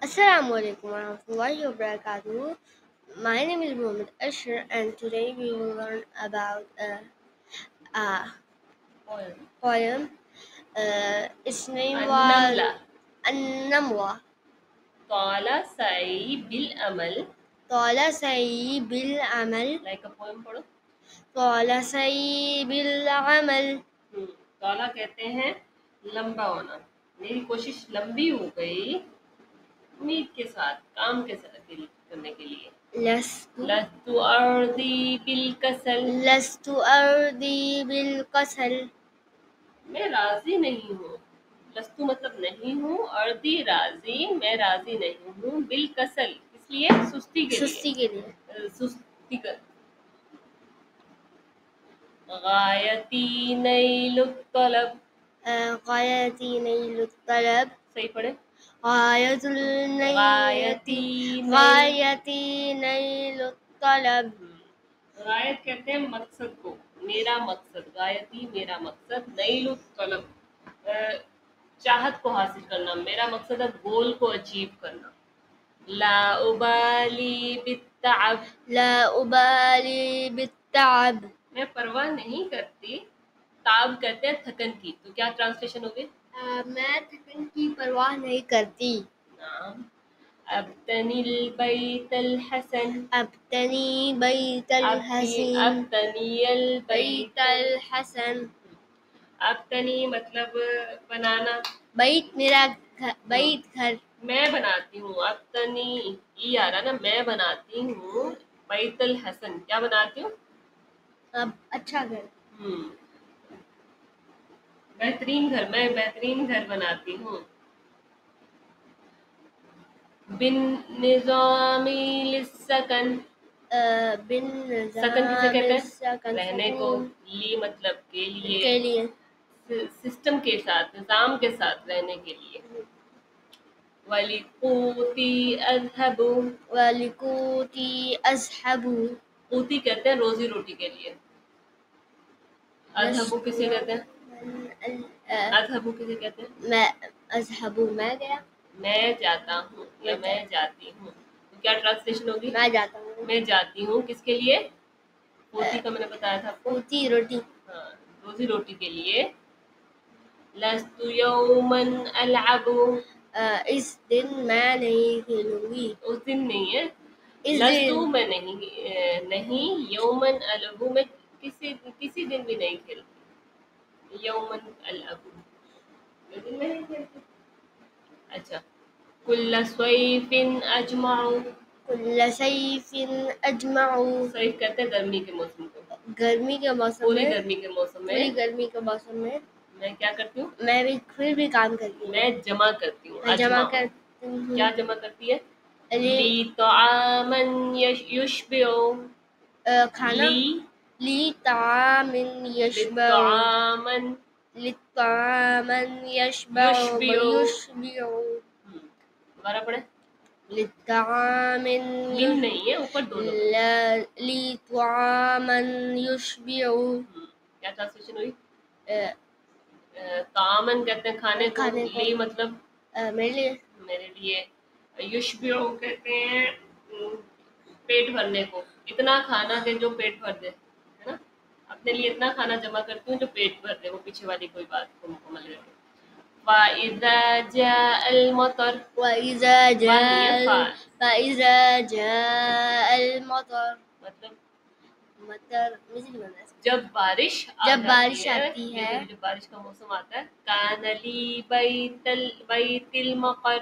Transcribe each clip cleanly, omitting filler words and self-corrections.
Assalamu alaikum warahmatullahi wabarakatuh. My name is Muhammad Ashar, and today we will learn about a poem. Its name was النملة An-Namwa. طال سعي بالأمل. طال سعي بالعمل. Like a poem پڑھو. طال سعي بالعمل. طالا کہتے ہیں لمبا ہونا. میری کوشش لمبی ہو گئی امید کے ساتھ کام کے ساتھ کرنے کے لیے. لست أرضي بالکسل. لست أرضي بالكسل. میں راضی نہیں ہوں. لستو مطلب نہیں ہوں، اردی راضی، میں راضی نہیں ہوں، بالکسل اس لیے سستی کے لیے. سستی کر. غایتی نیل الطلب. غایتی نیل الطلب. صحیح پڑھے. غایتی نیل الطلب. غایت کہتے ہیں مقصد کو. میرا مقصد، غایتی میرا مقصد، نیل الطلب چاہت کو حاصل کرنا. میرا مقصد ہے گول کو اچیو کرنا. لا ابالی بالتعب. لا ابالی بالتعب. میں پرواہ نہیں کرتی. تعب کہتے ہیں تھکن کی. تو کیا ٹرانسلیشن ہوگی؟ میں تھکن کی پرواہ نہیں کرتی. نعم. ابتنی البیت الحسن. ابتنی بیت الحسن. ابتنی البیت الحسن. ابتنی مطلب بنانا. بیت میرا بیت گھر. میں بناتی ہوں. ابتنی یہ آ رہا نا، میں بناتی ہوں بیت الحسن. کیا بناتی ہوں؟ اچھا گھر. بہترین گھر. میں بہترین گھر بناتی ہوں. بن نظامی للسکن. بن سکن کسے کہتے ہیں؟ سکن. رہنے کو. لی مطلب کے لیے. سسٹم کے ساتھ، نظام کے ساتھ رہنے کے لیے. وَلِقُوتِي أَذْهَبُ. وَلِقُوتِي أَذْهَبُ. قوتی کہتے ہیں روزی روٹی کے لیے. اذهب کسے کہتے ہیں؟ اذهب کسے کہتے ہیں؟ میں اذهب میں گیا. میں جاتا ہوں یا میں جاتی ہوں. تو کیا ٹرانسلیشن ہوگی؟ میں جاتا ہوں. میں جاتی ہوں کس کے لیے؟ قوتی کا میں نے بتایا تھا آپ کو. قوتی روٹی. ہاں، روزی روٹی کے لیے. لست یوما العب. اس دن میں نہیں کھیلوں گی. اس دن نہیں ہے. اس لستو دن میں نہیں یومن العب میں کسی دن بھی نہیں کھیلتی. یومن العب دن میں نہیں کھیلتی. اچھا. کل صیف اجمع. کل صیف اجمع. صیف کہتے ہیں گرمی کے موسم کو. گرمی کے موسم پوری میں. گرمی کے موسم میں. پوری گرمی کے موسم میں میں کیا کرتی ہوں؟ میں بھی پھر بھی کام کرتی ہوں. میں جمع کرتی ہوں. میں جمع اجمع کرتی ہوں. کیا جمع کرتی ہے؟ لی طعاما یشبع. کھانا. لی طعام یشبع. طعاما لطعاما یشبع ویشبع. دوبارہ پڑھیں. لطعام من نہیں ہے، اوپر دو لوگ. لطعاما یشبع. کیا ٹرانسلیشن ہوئی؟ طعامن کہتے ہیں کھانے کو. لی مطلب میرے لیے. یشبع کہتے ہیں پیٹ بھرنے کو. اتنا کھانا دے جو پیٹ بھر دے، ہے نا. اپنے لیے اتنا کھانا جمع کرتی ہوں جو پیٹ بھر دے. وہ پیچھے والی کوئی بات کو مکمل کر کے. وَإِذَا جَاءَ الْمَطَرُ. وَإِذَا جَاءَ الْمَطَرُ. مطلب مطر جب بارش آتی ہے. جب بارش کا موسم آتا ہے. کان لی بیت المقر.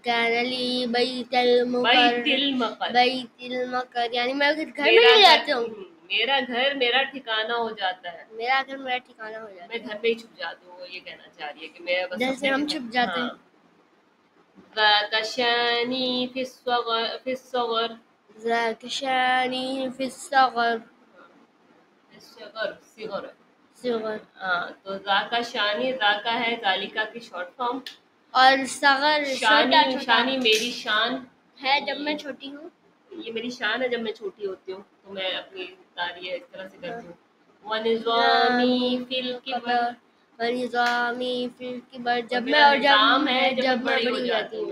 کان لی بیت المقر. بیت المقر. بیت المقر یعنی میں گھر میں ہی جاتا ہوں. میرا گھر میرا ٹھکانہ ہو جاتا ہے. میرا گھر میرا ٹھکانہ ہو جاتا ہے. میں گھر میں ہی چھپ جاتی ہوں. وہ یہ کہنا چاہ رہی ہے کہ میں بس جیسے ہم چھپ جاتے ہیں. ذاک شانی فی الصغر. ذاک شانی فی الصغر. صغر. ہاں، تو ذاکا شانی. ذاکا ہے ذالکا کی شارٹ فارم. اور صغر شانی میری شان ہے جب میں چھوٹی ہوں. یہ میری شان ہے جب میں چھوٹی ہوتی ہوں تو میں اپنی تعریف اس طرح سے کرتی ہوں. وَنِظَامِي فِي الْكِبَرِ. ونظامی فی الکبر جب میں اور جب میں بڑی ہو جاتی ہوں.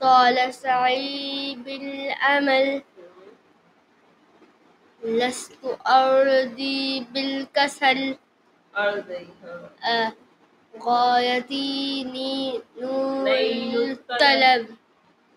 طال سعي بالأمل لست أرضي بالكسل. غايتي نيل الطلب.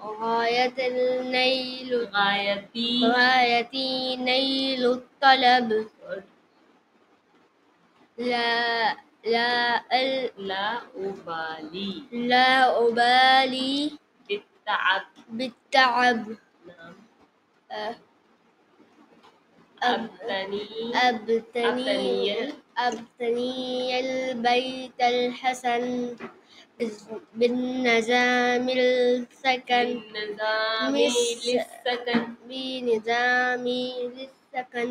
غاية النيل. غايتي نيل الطلب. لا لا لا أبالي لا أبالي بالتعب. نعم. أبتني البيت الحسن بالنظام السكن. بنظام للسكن.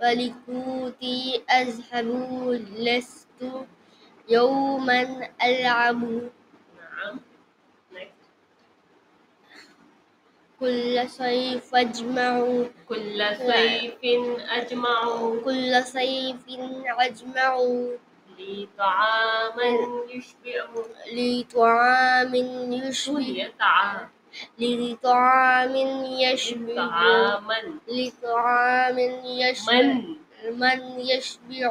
ولكوتي أذهب لست يوما ألعب. نعم. Next. كل صيف أجمع. كل صيف أجمع. كل صيف أجمع. لطعام يشبع. لطعام يشبع. لطعام يشبع. لطعام يشبع. من يشبع.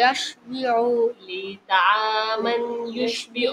يشبع. لطعام يشبع.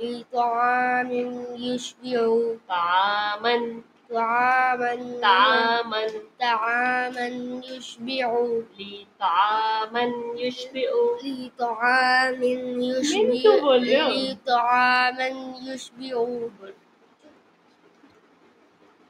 لطعام يشبع. طعاما طعاما يشبع. لطعاما يشبع. لطعام يشبع. لطعاما يشبع.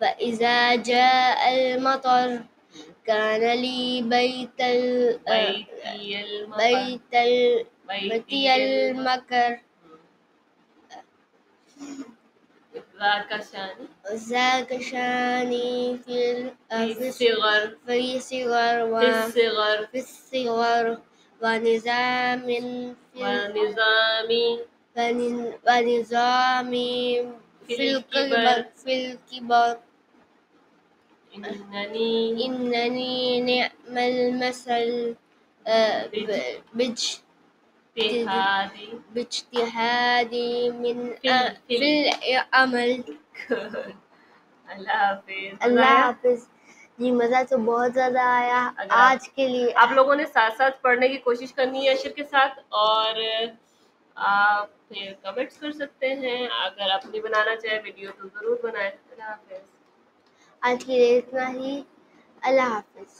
فإذا جاء المطر كان لي بيتي المكر. ذاك شاني في الصغر ونظامي في الكبر. إنني نعم المثل باجتهادي في العمل. اللہ حافظ. جی مزہ تو بہت زیادہ آیا. آج کے لیے آپ لوگوں نے ساتھ ساتھ پڑھنے کی کوشش کرنی ہے اشر کے ساتھ, اور آپ کمنٹس کر سکتے ہیں. اگر آپ نے بنانا چاہے ویڈیو تو ضرور بنائیں. اللہ حافظ. آج کے لیے اتنا ہی. اللہ حافظ.